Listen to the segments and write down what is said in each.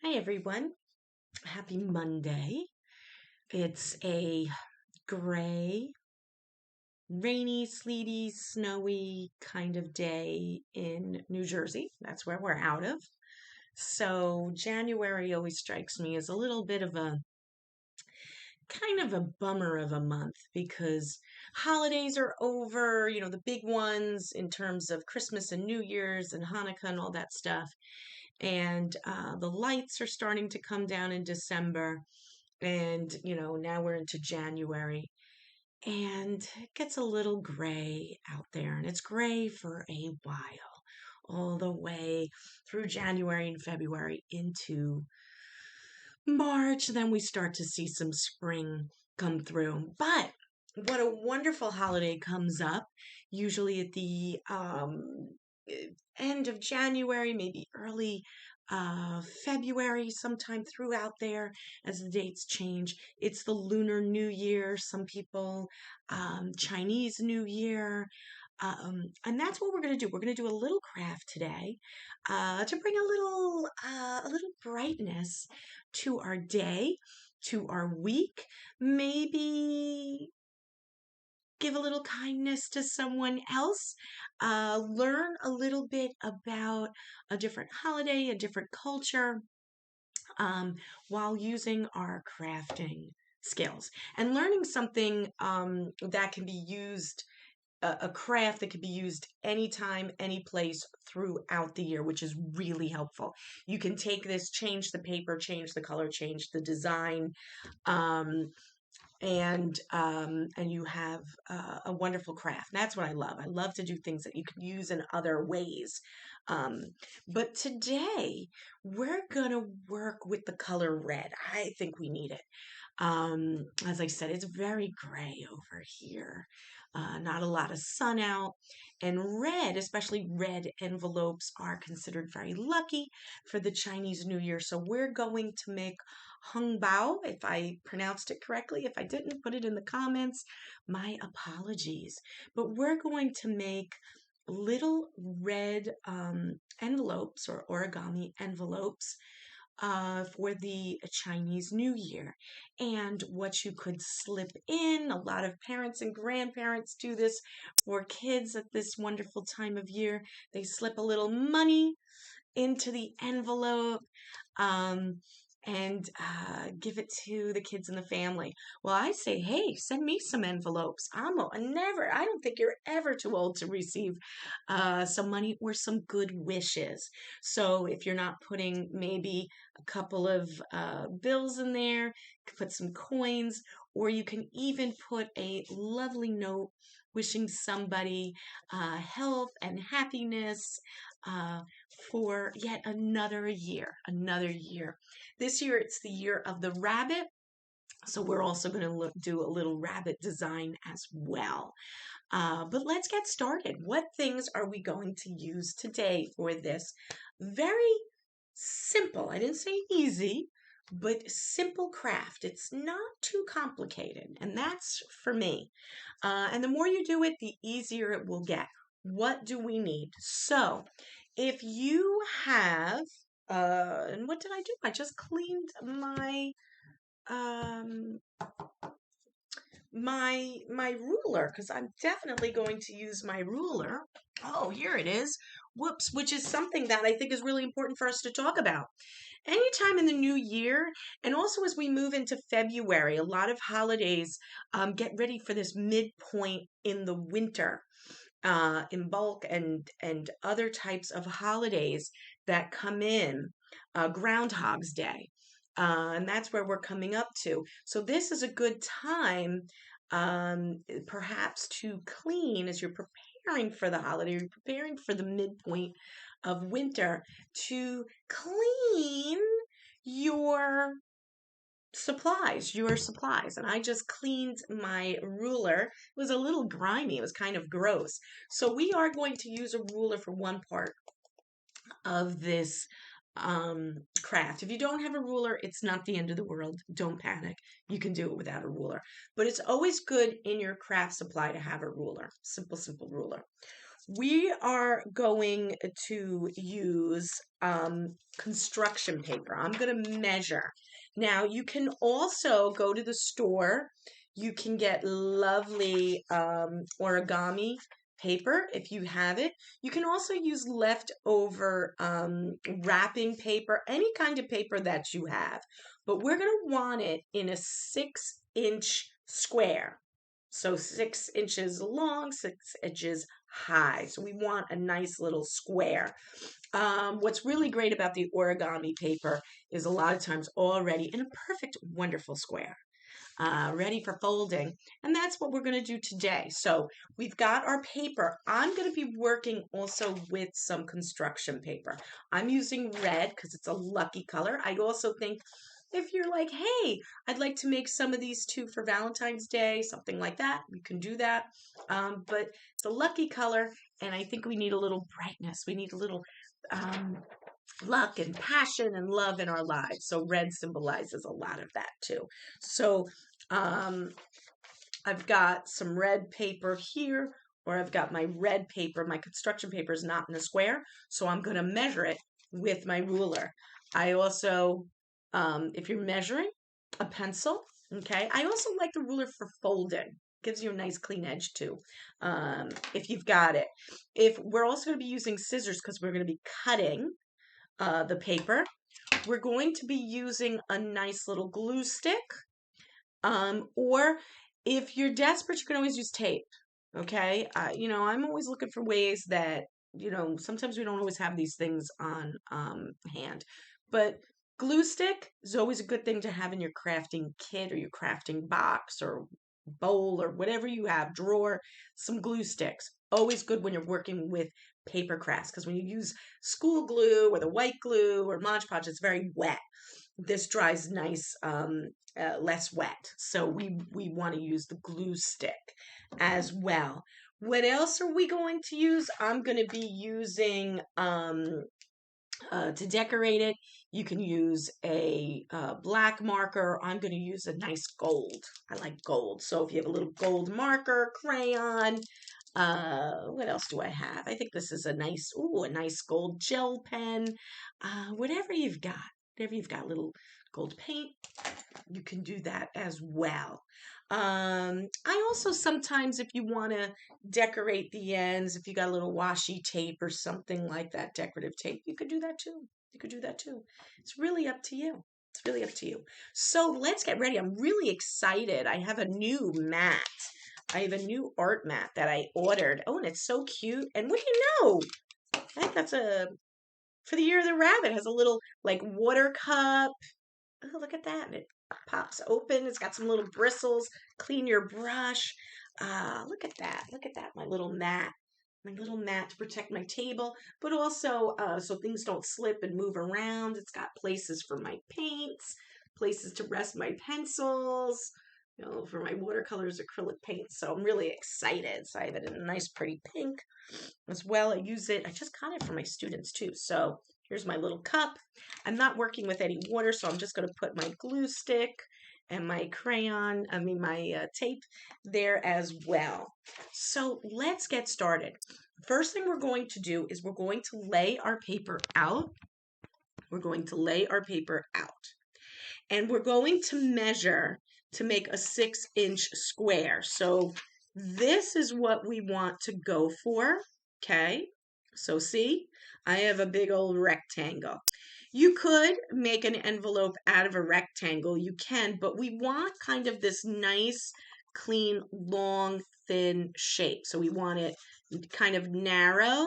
Hi, everyone. Happy Monday. It's a gray, rainy, sleety, snowy kind of day in New Jersey. That's where we're out of. So, January always strikes me as a little bit of a kind of a bummer of a month because holidays are over, the big ones in terms of Christmas and New Year's and Hanukkah and all that stuff. And the lights are starting to come down in December. And, now we're into January and it gets a little gray out there, and it's gray for a while, all the way through January and February into March. Then we start to see some spring come through. But what a wonderful holiday comes up, usually at the end of January, maybe early February, sometime throughout there as the dates change. It's the Lunar New Year. Some people, Chinese New Year. And that's what we're going to do. We're going to do a little craft today to bring a little brightness to our day, to our week. Maybe give a little kindness to someone else, learn a little bit about a different holiday, a different culture, um, while using our crafting skills and learning something that can be used. A craft that can be used anytime, any place throughout the year, which is really helpful. You can take this, change the paper, change the color, change the design, um, and you have a wonderful craft. That's what I love. I love to do things that you can use in other ways. Um, but today we're gonna work with the color red. I think we need it. As I said, it's very gray over here. Not a lot of sun out. And red, especially red envelopes, are considered very lucky for the Chinese New Year. So we're going to make Hung Bao, if I pronounced it correctly. If I didn't, put it in the comments. My apologies. But we're going to make little red envelopes or origami envelopes for the Chinese New Year. And what you could slip in, a lot of parents and grandparents do this for kids at this wonderful time of year. They slip a little money into the envelope. Um, and give it to the kids in the family. Well, I say, hey, send me some envelopes. I don't think you're ever too old to receive some money or some good wishes. So if you're not putting maybe a couple of bills in there, put some coins, or you can even put a lovely note wishing somebody health and happiness uh, for yet another year, another year. This year it's the year of the rabbit. So we're also going to do a little rabbit design as well. But let's get started. What things are we going to use today for this very simple, I didn't say easy, but simple craft? It's not too complicated, and that's for me. And the more you do it, the easier it will get. What do we need? So, if you have, and what did I do? I just cleaned um, my ruler because I'm definitely going to use my ruler. Oh, here it is. Whoops, which is something that I think is really important for us to talk about. Anytime in the new year, and also as we move into February, a lot of holidays get ready for this midpoint in the winter, in bulk and other types of holidays that come in, Groundhog's Day. And that's where we're coming up to. So this is a good time, perhaps to clean as you're preparing for the holiday, you're preparing for the midpoint of winter, to clean your your supplies. And I just cleaned my ruler. It was a little grimy, it was kind of gross. So we are going to use a ruler for one part of this craft. If you don't have a ruler, it's not the end of the world. Don't panic. You can do it without a ruler. But it's always good in your craft supply to have a ruler. Simple ruler. We are going to use construction paper. I'm going to measure. Now, you can also go to the store. You can get lovely origami paper if you have it. You can also use leftover wrapping paper, any kind of paper that you have. But we're going to want it in a 6-inch square. So 6 inches long, 6 inches high. So we want a nice little square. What's really great about the origami paper is a lot of times already in a perfect, wonderful square. Ready for folding. And that's what we're going to do today. So we've got our paper. I'm going to be working also with some construction paper. I'm using red because it's a lucky color. I also think if you're like, hey, I'd like to make some of these too for Valentine's Day, something like that, you can do that. But it's a lucky color, and I think we need a little brightness. We need a little luck and passion and love in our lives. So red symbolizes a lot of that too. So I've got some red paper here, or I've got my red paper. My construction paper is not in a square, so I'm going to measure it with my ruler. I also, if you're measuring, a pencil, okay? I also like the ruler for folding. Gives you a nice clean edge too, if you've got it. If we're also going to be using scissors because we're going to be cutting the paper. We're going to be using a nice little glue stick, or if you're desperate, you can always use tape. Okay, I'm always looking for ways that sometimes we don't always have these things on hand, but glue stick is always a good thing to have in your crafting kit or your crafting box or bowl or whatever you have, drawer. Some glue sticks, always good when you're working with paper crafts, because when you use school glue or the white glue or Mod Podge, it's very wet. This dries nice, less wet. So we want to use the glue stick as well. What else are we going to use? I'm going to be using to decorate it. You can use a black marker. I'm going to use a nice gold. I like gold. So if you have a little gold marker, crayon, what else do I have? I think this is a nice gold gel pen. Whatever you've got, little gold paint, you can do that as well. I also sometimes, if you want to decorate the ends, if you got a little washi tape or something like that, decorative tape, you could do that too. It's really up to you. It's really up to you. So let's get ready. I'm really excited. I have a new mat. I have a new art mat that I ordered. Oh, and it's so cute. And what do you know? I think that's for the year of the rabbit. It has a little like water cup. Oh, look at that. And it pops open. It's got some little bristles. Clean your brush. Look at that. Look at that. My little mat. My little mat to protect my table, but also so things don't slip and move around. It's got places for my paints, places to rest my pencils, for my watercolors, acrylic paints. So I'm really excited. So I have it in a nice, pretty pink as well. I use it. I just got it for my students too. So here's my little cup. I'm not working with any water, so I'm just going to put my glue stick and my my tape there as well. So let's get started. First thing we're going to do is we're going to lay our paper out. We're going to lay our paper out. And we're going to measure to make a 6-inch square. So this is what we want to go for. Okay, so see, I have a big old rectangle. You could make an envelope out of a rectangle, you can, but we want kind of this nice, clean, long, thin shape. So we want it kind of narrow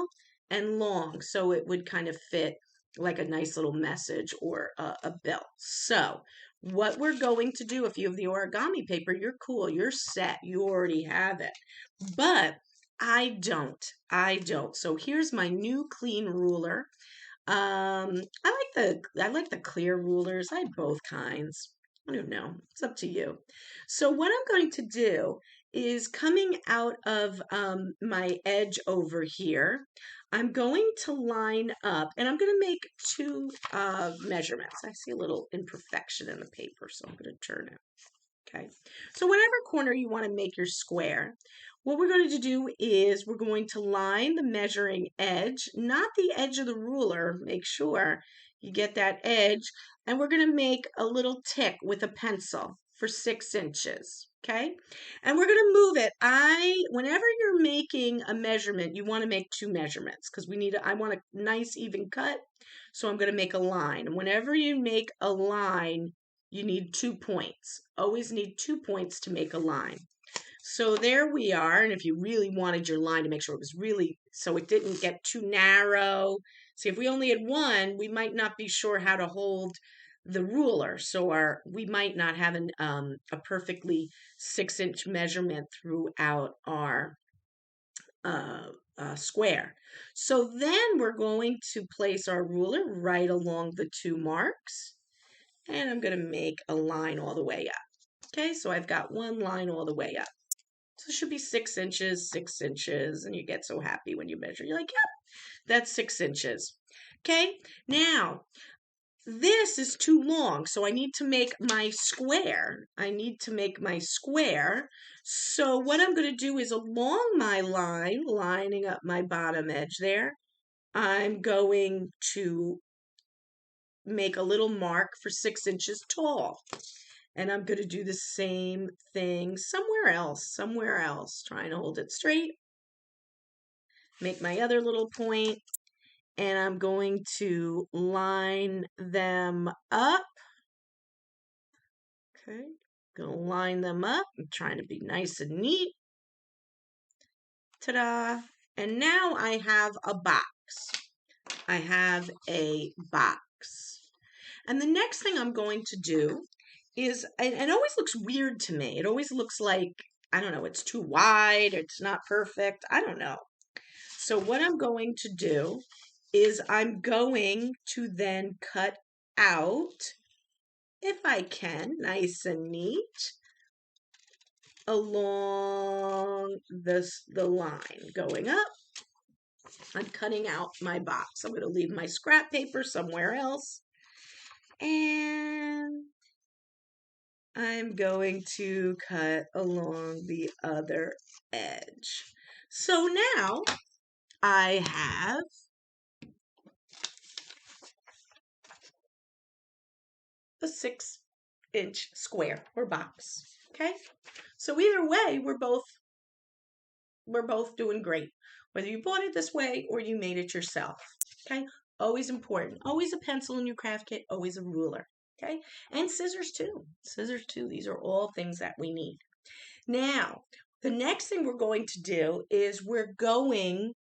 and long, so it would kind of fit like a nice little message or a bell. So what we're going to do, if you have the origami paper, you're cool, you're set, you already have it. But I don't. So here's my new clean ruler. I like the clear rulers. I have both kinds. I don't know. It's up to you. So what I'm going to do is coming out of my edge over here, I'm going to line up and I'm going to make two measurements. I see a little imperfection in the paper, so I'm going to turn it. Okay. So whatever corner you want to make your square, what we're going to do is we're going to line the measuring edge, not the edge of the ruler. Make sure you get that edge. And we're going to make a little tick with a pencil for 6 inches. Okay. And we're going to move it. Whenever you're making a measurement, you want to make 2 measurements because I want a nice even cut. So I'm going to make a line. And whenever you make a line, you need 2 points. Always need 2 points to make a line. So there we are. And if you really wanted your line to make sure it was really, so it didn't get too narrow. See, if we only had one, we might not be sure how to hold the ruler. So we might not have a perfectly 6-inch measurement throughout our square. So then we're going to place our ruler right along the 2 marks. And I'm going to make a line all the way up. Okay, so I've got one line all the way up. So it should be 6 inches, 6 inches, and you get so happy when you measure. You're like, yep, that's 6 inches. Okay, now this is too long, so I need to make my square. So what I'm going to do is along my line, lining up my bottom edge there, I'm going to make a little mark for 6 inches tall. And I'm going to do the same thing somewhere else, trying to hold it straight. Make my other little point, and I'm going to line them up. Okay, going to line them up. I'm trying to be nice and neat. Ta-da! And now I have a box. I have a box. And the next thing I'm going to do is, and it always looks weird to me. It always looks like, I don't know, it's too wide, it's not perfect. I don't know. So what I'm going to do is I'm going to then cut out, if I can, nice and neat, along the line going up. I'm cutting out my box. I'm going to leave my scrap paper somewhere else. And I'm going to cut along the other edge. So now I have a 6-inch square or box. Okay? So either way, we're both doing great. Whether you bought it this way or you made it yourself. Okay? Always important. Always a pencil in your craft kit, always a ruler. Okay? And scissors too. Scissors too. These are all things that we need. Now, the next thing we're going to do is we're going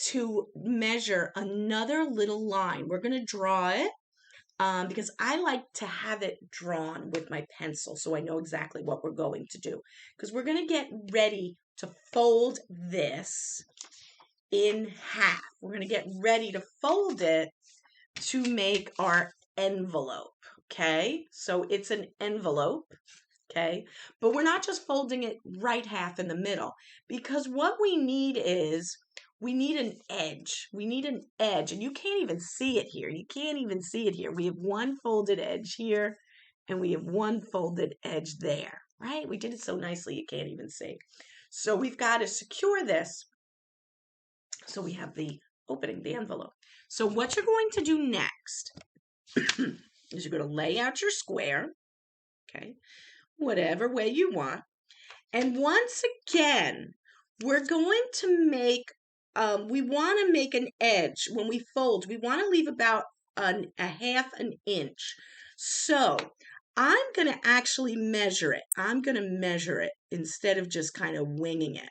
to measure another little line. We're going to draw it because I like to have it drawn with my pencil so I know exactly what we're going to do. Because we're going to get ready to fold this in half. We're going to get ready to fold it to make our envelope. Okay, so it's an envelope. Okay, but we're not just folding it right half in the middle because what we need is we need an edge. We need an edge, and you can't even see it here. You can't even see it here. We have one folded edge here, and we have one folded edge there, right? We did it so nicely you can't even see. So we've got to secure this. So we have the opening, the envelope. So what you're going to do next is you're going to lay out your square, okay, whatever way you want. And once again, we're going to make, we want to make an edge. When we fold, we want to leave about a half an inch. So I'm going to actually measure it. I'm going to measure it instead of just kind of winging it.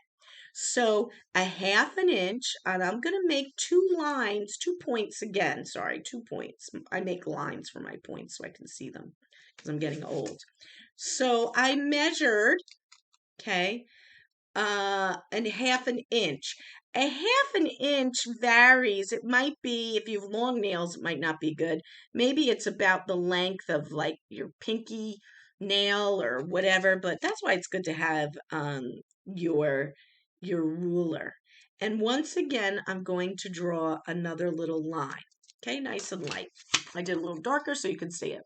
So a half an inch, and I'm going to make 2 lines, 2 points again. Sorry, 2 points. I make lines for my points so I can see them because I'm getting old. So I measured, okay, and half an inch. A half an inch varies. It might be, if you have long nails, it might not be good. Maybe it's about the length of like your pinky nail or whatever, but that's why it's good to have your ruler. And once again, I'm going to draw another little line. Okay, nice and light. I did a little darker so you can see it.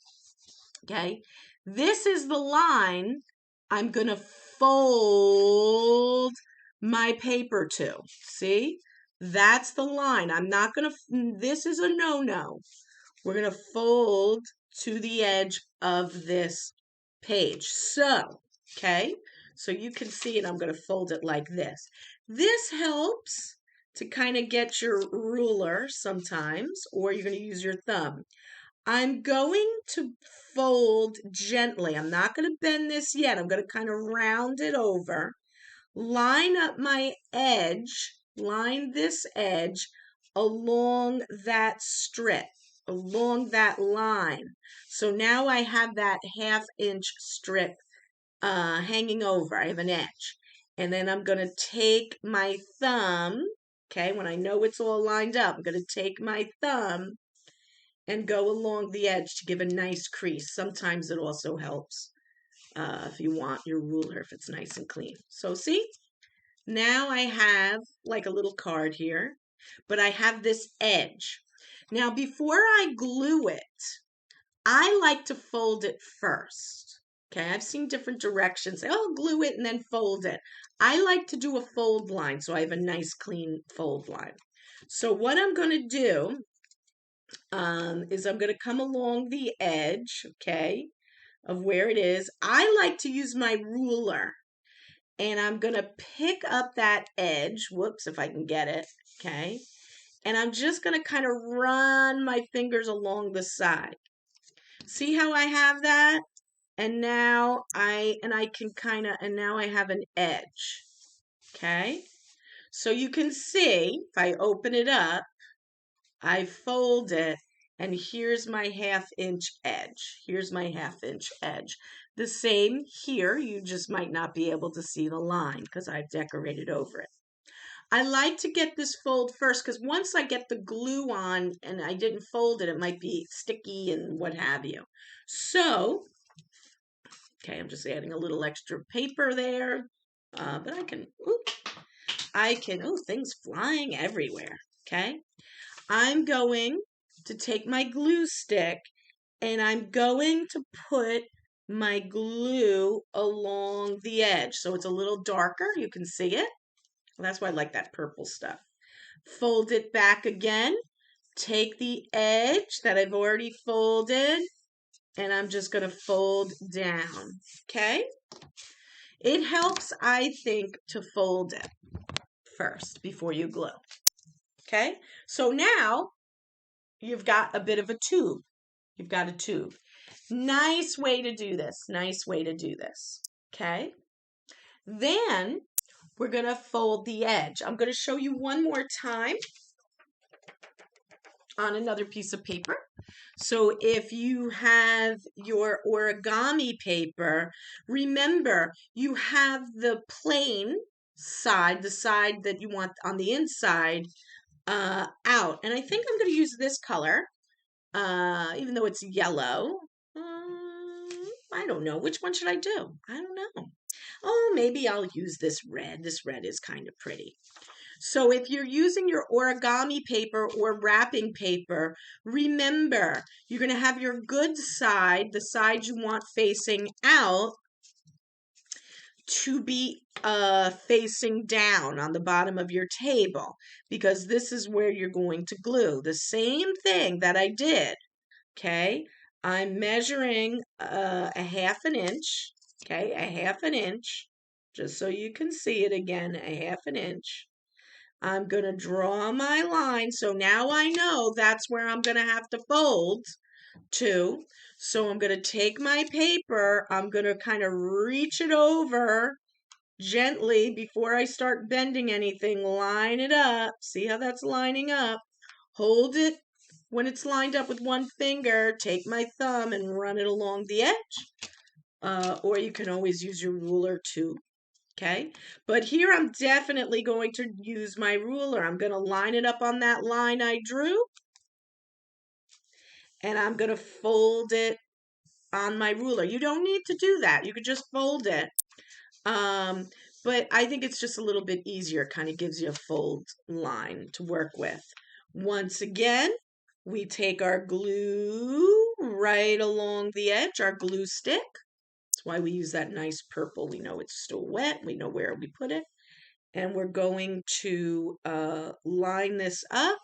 Okay, this is the line I'm going to fold my paper to. See? That's the line. I'm not going to, this is a no-no. We're going to fold to the edge of this page. So, okay, so you can see it. I'm going to fold it like this. This helps to kind of get your ruler sometimes, or you're going to use your thumb. I'm going to fold gently. I'm not going to bend this yet. I'm going to kind of round it over, line up my edge, line this edge along that strip, along that line. So now I have that 1/2 inch strip hanging over. I have an edge. And then I'm going to take my thumb, okay, when I know it's all lined up, I'm going to take my thumb and go along the edge to give a nice crease. Sometimes it also helps if you want your ruler, if it's nice and clean. So see, now I have like a little card here, but I have this edge. Now, before I glue it, I like to fold it first. Okay, I've seen different directions. I'll glue it and then fold it. I like to do a fold line so I have a nice clean fold line. So what I'm going to do is I'm going to come along the edge, okay, of where it is. I like to use my ruler, and I'm going to pick up that edge. Whoops, if I can get it, okay. And I'm just going to kind of run my fingers along the side. See how I have that? And now I can kind of, and now I have an edge, okay. So you can see, if I open it up, I fold it, and here's my 1/2 inch edge. Here's my 1/2 inch edge. The same here, you just might not be able to see the line because I've decorated over it. I like to get this fold first because once I get the glue on and I didn't fold it, it might be sticky and what have you. So, okay, I'm just adding a little extra paper there, but things flying everywhere, okay? I'm going to take my glue stick and I'm going to put my glue along the edge so it's a little darker. You can see it. Well, that's why I like that purple stuff. Fold it back again. Take the edge that I've already folded and I'm just going to fold down. Okay? It helps, I think, to fold it first before you glue. Okay? So now you've got a bit of a tube. You've got a tube. Nice way to do this. Nice way to do this. Okay? Then we're going to fold the edge. I'm going to show you one more time on another piece of paper. So if you have your origami paper, remember you have the plain side, the side that you want on the inside, out. And I think I'm going to use this color, even though it's yellow. I don't know. Which one should I do? I don't know. Oh, maybe I'll use this red. This red is kind of pretty. So if you're using your origami paper or wrapping paper, remember, you're going to have your good side, the side you want facing out, to be facing down on the bottom of your table, because this is where you're going to glue. The same thing that I did, okay? I'm measuring a 1/2 inch, okay? A 1/2 inch, just so you can see it again, a 1/2 inch. I'm going to draw my line. So now I know that's where I'm going to have to fold to. So I'm going to take my paper. I'm going to kind of reach it over gently before I start bending anything. Line it up. See how that's lining up? Hold it when it's lined up with one finger. Take my thumb and run it along the edge. Or you can always use your ruler too. Okay, but here I'm definitely going to use my ruler. I'm going to line it up on that line I drew, and I'm going to fold it on my ruler. You don't need to do that. You could just fold it. But I think it's just a little bit easier. Kind of gives you a fold line to work with. Once again, we take our glue right along the edge, our glue stick. Why we use that nice purple. We know it's still wet. We know where we put it. and we're going to line this up,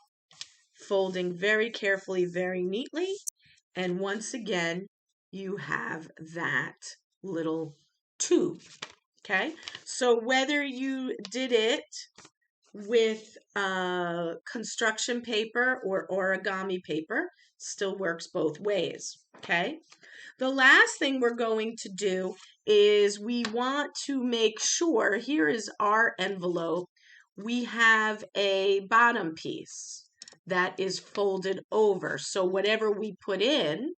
folding very carefully, very neatly. And once again, you have that little tube. Okay, so whether you did it with construction paper or origami paper, still works both ways. Okay, the last thing we're going to do is we want to make sure, here is our envelope, we have a bottom piece that is folded over. So whatever we put in,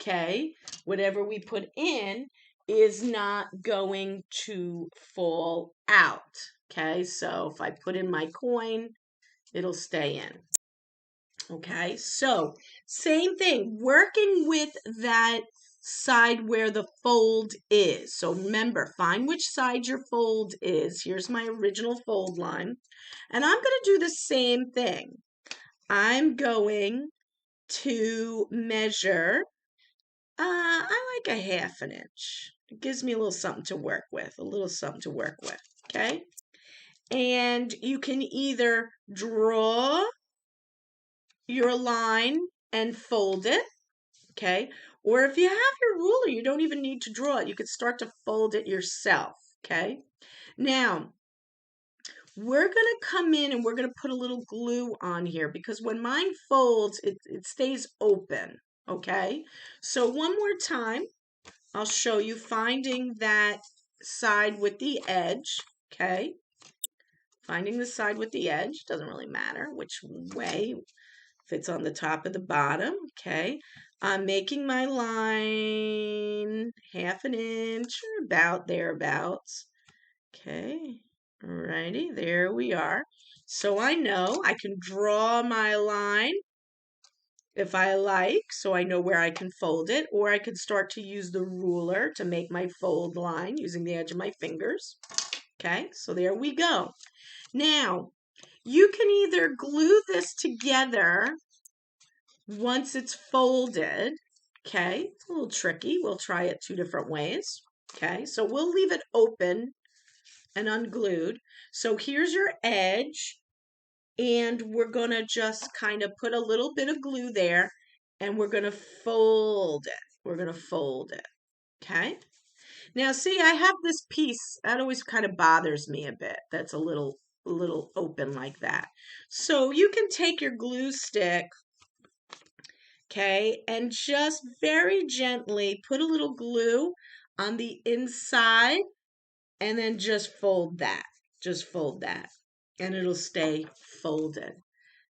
okay, whatever we put in is not going to fall out. Okay, so if I put in my coin, it'll stay in. Okay, so same thing, working with that side where the fold is. So remember, find which side your fold is. Here's my original fold line. And I'm going to do the same thing. I'm going to measure, I like a 1/2 inch. It gives me a little something to work with, okay? And you can either draw your line and fold it, okay? Or if you have your ruler, you don't even need to draw it. You could start to fold it yourself, okay? Now, we're going to come in and we're going to put a little glue on here because when mine folds, it stays open, okay? So one more time, I'll show you finding that side with the edge, okay? Finding the side with the edge, doesn't really matter which way, if it's on the top or the bottom, okay? I'm making my line 1/2 inch or about thereabouts, okay? Alrighty, there we are. So I know I can draw my line if I like, so I know where I can fold it, or I could start to use the ruler to make my fold line using the edge of my fingers. Okay, so there we go. Now, you can either glue this together once it's folded. Okay, it's a little tricky. We'll try it 2 different ways. Okay, so we'll leave it open and unglued. So here's your edge, and we're going to just kind of put a little bit of glue there, and we're going to fold it. We're going to fold it, okay? Now, see, I have this piece that always kind of bothers me a bit. That's a little open like that. So you can take your glue stick, okay, and just very gently put a little glue on the inside and then just fold that. Just fold that, and it'll stay folded.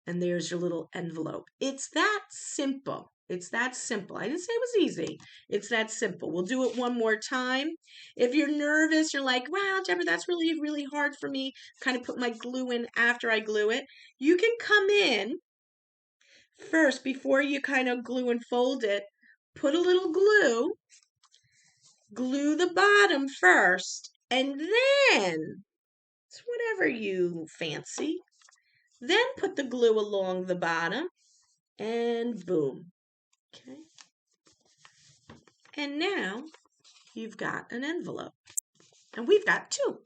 And there's your little envelope. It's that simple. It's that simple. I didn't say it was easy. It's that simple. We'll do it one more time. If you're nervous, you're like, wow, Deborah, that's really, really hard for me. Kind of put my glue in after I glue it. You can come in first before you kind of glue and fold it. Put a little glue. Glue the bottom first. And then, it's whatever you fancy. Then put the glue along the bottom. And boom. Okay. And now you've got an envelope. And we've got 2.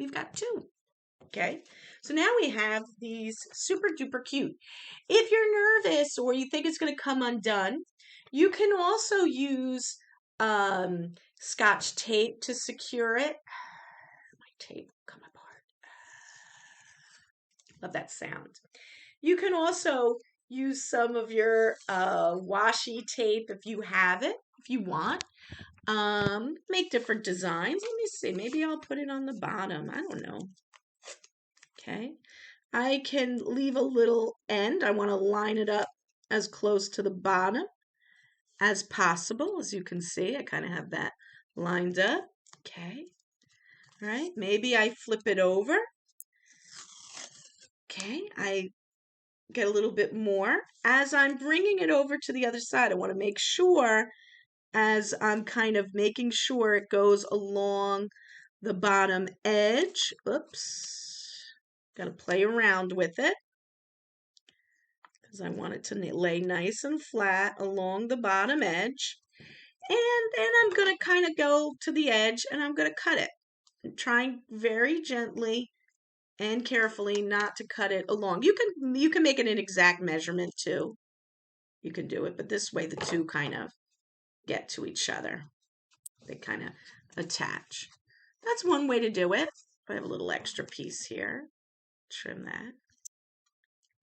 We've got 2. Okay. So now we have these super duper cute. If you're nervous or you think it's going to come undone, you can also use Scotch tape to secure it. My tape come apart. Love that sound. You can also use some of your washi tape if you have it, if you want. Make different designs. Let me see. Maybe I'll put it on the bottom. I don't know. Okay. I can leave a little end. I want to line it up as close to the bottom as possible. As you can see, I kind of have that lined up. Okay. All right. Maybe I flip it over. Okay. I get a little bit more. As I'm bringing it over to the other side, I want to make sure, as I'm kind of making sure it goes along the bottom edge. Oops. Got to play around with it because I want it to lay nice and flat along the bottom edge. And then I'm going to kind of go to the edge and I'm going to cut it. I'm trying very gently and carefully not to cut it along. You can make it an exact measurement too. You can do it, but this way the two kind of get to each other. They kind of attach. That's one way to do it. I have a little extra piece here. Trim that.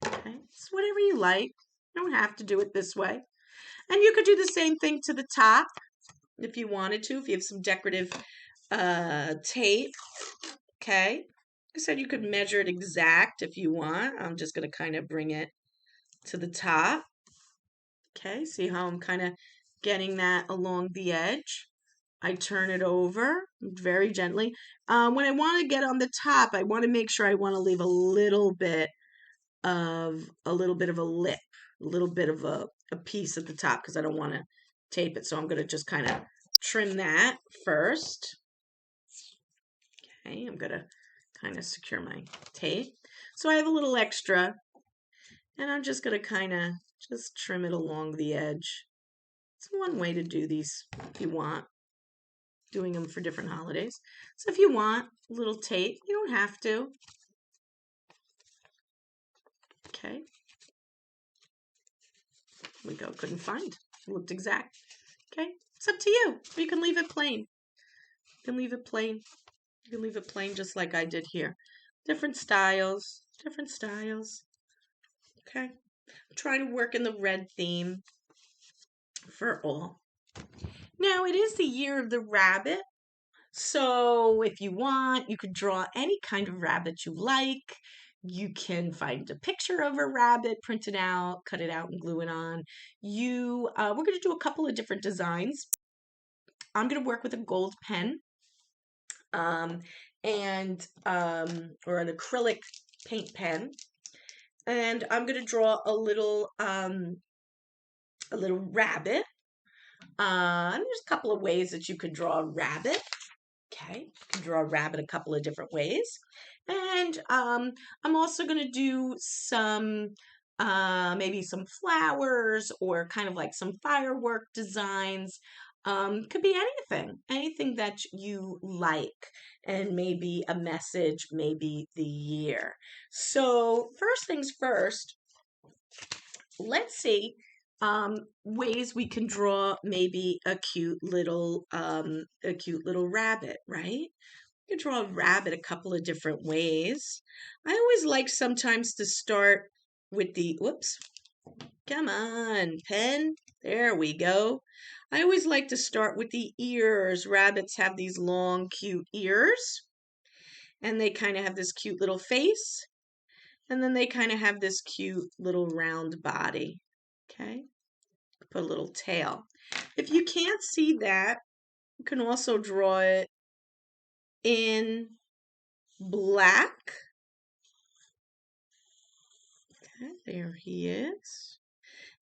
Okay, it's whatever you like. You don't have to do it this way. And you could do the same thing to the top if you wanted to, if you have some decorative tape. Okay, like I said, you could measure it exact if you want. I'm just going to kind of bring it to the top. Okay, see how I'm kind of getting that along the edge. I turn it over very gently. When I want to get on the top, I want to make sure I want to leave a little bit of a lip, a little bit of a piece at the top because I don't want to tape it. So I'm going to just kind of trim that first. Okay, I'm going to kind of secure my tape. So I have a little extra, and I'm just going to kind of just trim it along the edge. It's one way to do these if you want, doing them for different holidays. So if you want a little tape, you don't have to. Okay. We go, couldn't find. It looked exact. Okay, it's up to you. You can leave it plain. You can leave it plain. You can leave it plain just like I did here. Different styles, different styles. Okay, I'm trying to work in the red theme for all. Now, it is the year of the rabbit. So if you want, you could draw any kind of rabbit you like. You can find a picture of a rabbit, print it out, cut it out, and glue it on. We're going to do a couple of different designs. I'm going to work with a gold pen, or an acrylic paint pen, and I'm going to draw a little rabbit. And there's a couple of ways that you could draw a rabbit. Okay, you can draw a rabbit a couple of different ways. And I'm also going to do some, maybe some flowers or kind of like some firework designs. Could be anything that you like, and maybe a message, maybe the year. So first things first, let's see ways we can draw maybe a cute little rabbit, right? You can draw a rabbit a couple of different ways. I always like sometimes to start with the, whoops, come on, pen, there we go. I always like to start with the ears. Rabbits have these long, cute ears, and they kind of have this cute little face, and then they kind of have this cute little round body. Okay, put a little tail. If you can't see that, you can also draw it in black. Okay, there he is.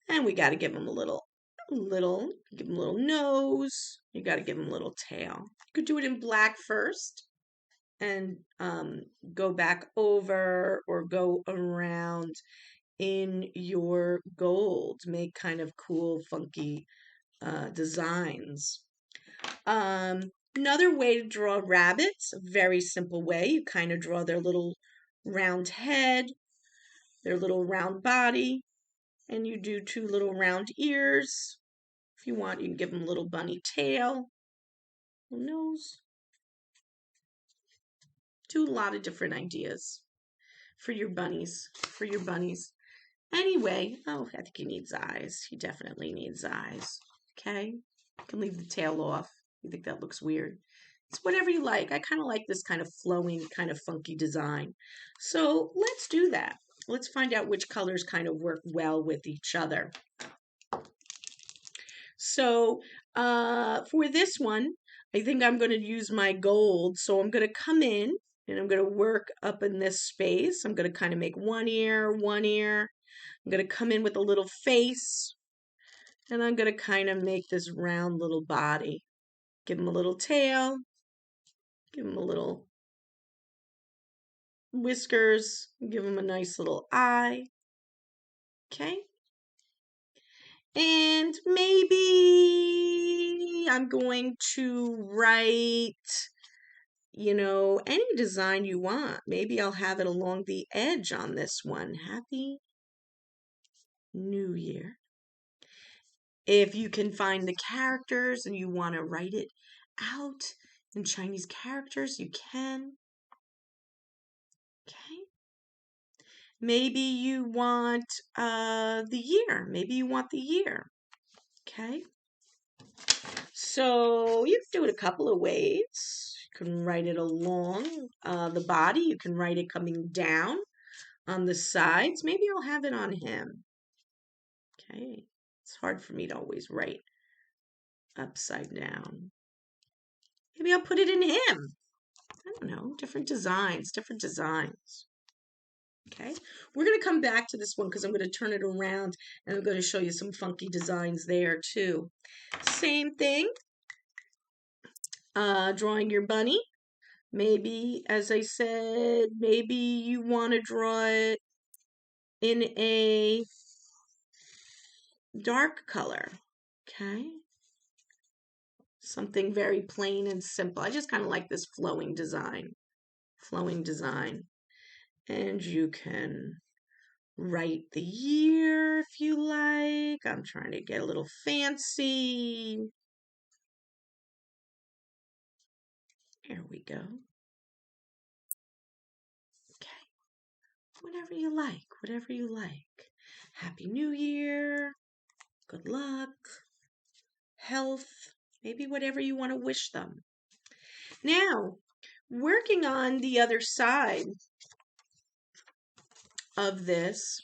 And we got to give him a little nose. You got to give him a little tail. You could do it in black first and go back over or go around in your gold. Make kind of cool, funky designs. Another way to draw rabbits, a very simple way. You kind of draw their little round head, their little round body, and you do two little round ears. If you want, you can give them a little bunny tail, little nose. Do a lot of different ideas for your bunnies, Anyway, oh, I think he needs eyes. He definitely needs eyes. Okay, you can leave the tail off. You think that looks weird? It's whatever you like. I kind of like this kind of flowing, kind of funky design. So let's do that. Let's find out which colors kind of work well with each other. So for this one, I think I'm going to use my gold. So I'm going to come in and I'm going to work up in this space. I'm going to kind of make one ear. I'm going to come in with a little face. And I'm going to kind of make this round little body. Give him a little tail. Give him a little whiskers. Give him a nice little eye. Okay. And maybe I'm going to write, any design you want. Maybe I'll have it along the edge on this one. Happy New Year. If you can find the characters and you want to write it out in Chinese characters, you can. Okay. Maybe you want the year. Maybe you want the year. Okay. So you can do it a couple of ways. You can write it along the body. You can write it coming down on the sides. Maybe I'll have it on him. Okay. It's hard for me to always write upside down. Maybe I'll put it in him. I don't know. Different designs, different designs. Okay. We're going to come back to this one because I'm going to turn it around and I'm going to show you some funky designs there too. Same thing. Drawing your bunny. Maybe, as I said, maybe you want to draw it in a dark color. Okay. Something very plain and simple. I just kind of like this flowing design. Flowing design. And you can write the year if you like. I'm trying to get a little fancy. There we go. Okay. Whatever you like, whatever you like. Happy New Year. Good luck. Health. Maybe whatever you want to wish them. Now, working on the other side of this,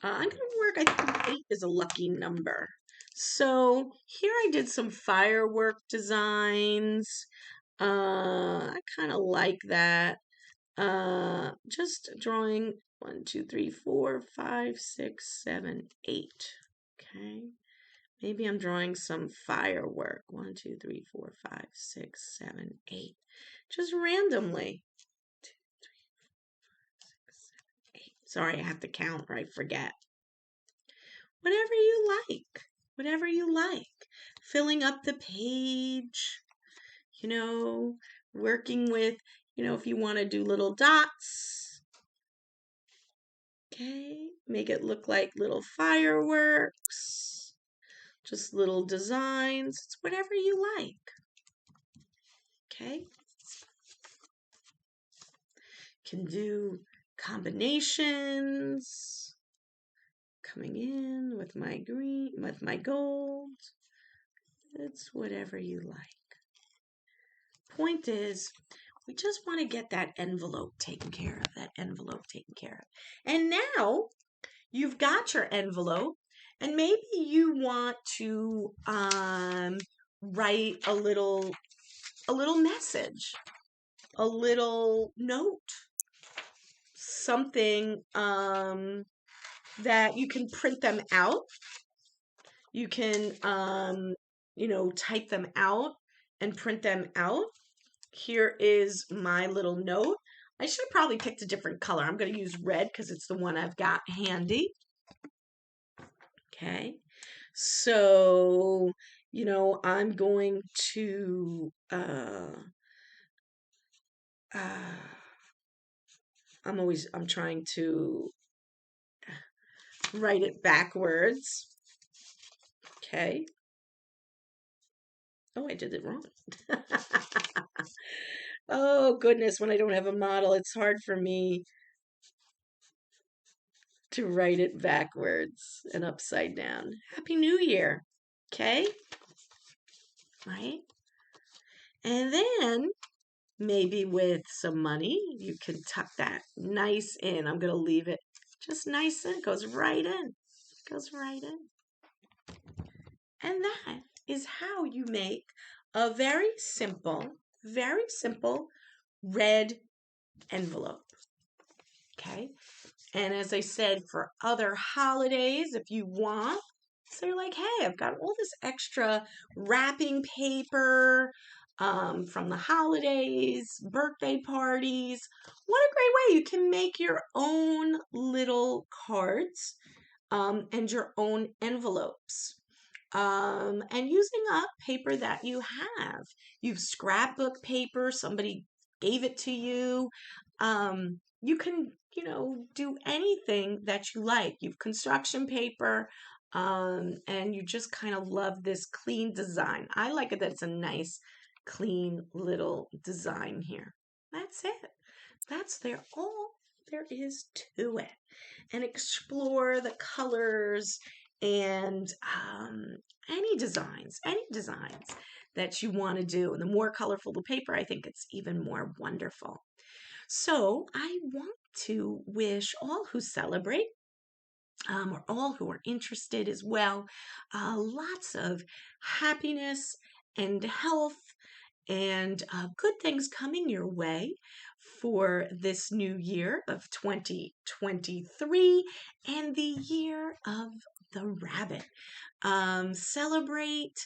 I'm going to work, I think 8 is a lucky number. So here I did some firework designs. I kind of like that. Just drawing 1, 2, 3, 4, 5, 6, 7, 8. Okay. Maybe I'm drawing some firework. 1, 2, 3, 4, 5, 6, 7, 8. Just randomly. 2, 3, 4, 5, 6, 7, 8. Sorry, I have to count or I forget. Whatever you like. Whatever you like. Filling up the page. Working with, if you want to do little dots. Okay. Make it look like little fireworks. Just little designs. It's whatever you like. Okay. Can do combinations. Coming in with my green, with my gold. It's whatever you like. Point is, we just want to get that envelope taken care of, And now you've got your envelope, and maybe you want to write a little message, a little note, something that you can print them out. You can type them out and print them out. Here is my little note. I should have probably picked a different color. I'm going to use red because it's the one I've got handy. Okay. So, I'm going to I'm trying to write it backwards. Okay. Oh, I did it wrong. Oh, goodness, when I don't have a model, it's hard for me to write it backwards and upside down. Happy New Year. Okay? Right? And then maybe with some money, you can tuck that nice in. I'm going to leave it just nice in. It goes right in. It goes right in. And that is how you make a very simple red envelope. Okay? And as I said, for other holidays, if you want, so you're like, hey, I've got all this extra wrapping paper from the holidays, birthday parties. What a great way. You can make your own little cards and your own envelopes. And using up paper that you have. You've scrapbook paper, somebody gave it to you. You can, do anything that you like. You've construction paper, and you just kind of love this clean design. I like it that it's a nice, clean little design here. That's it. That's all there is to it. And explore the colors and any designs that you want to do. And the more colorful the paper, I think it's even more wonderful. So I want to wish all who celebrate, or all who are interested as well, lots of happiness and health and good things coming your way for this new year of 2023 and the year of the rabbit. Celebrate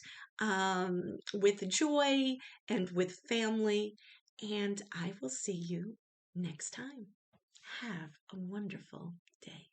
with joy and with family, and I will see you next time. Have a wonderful day.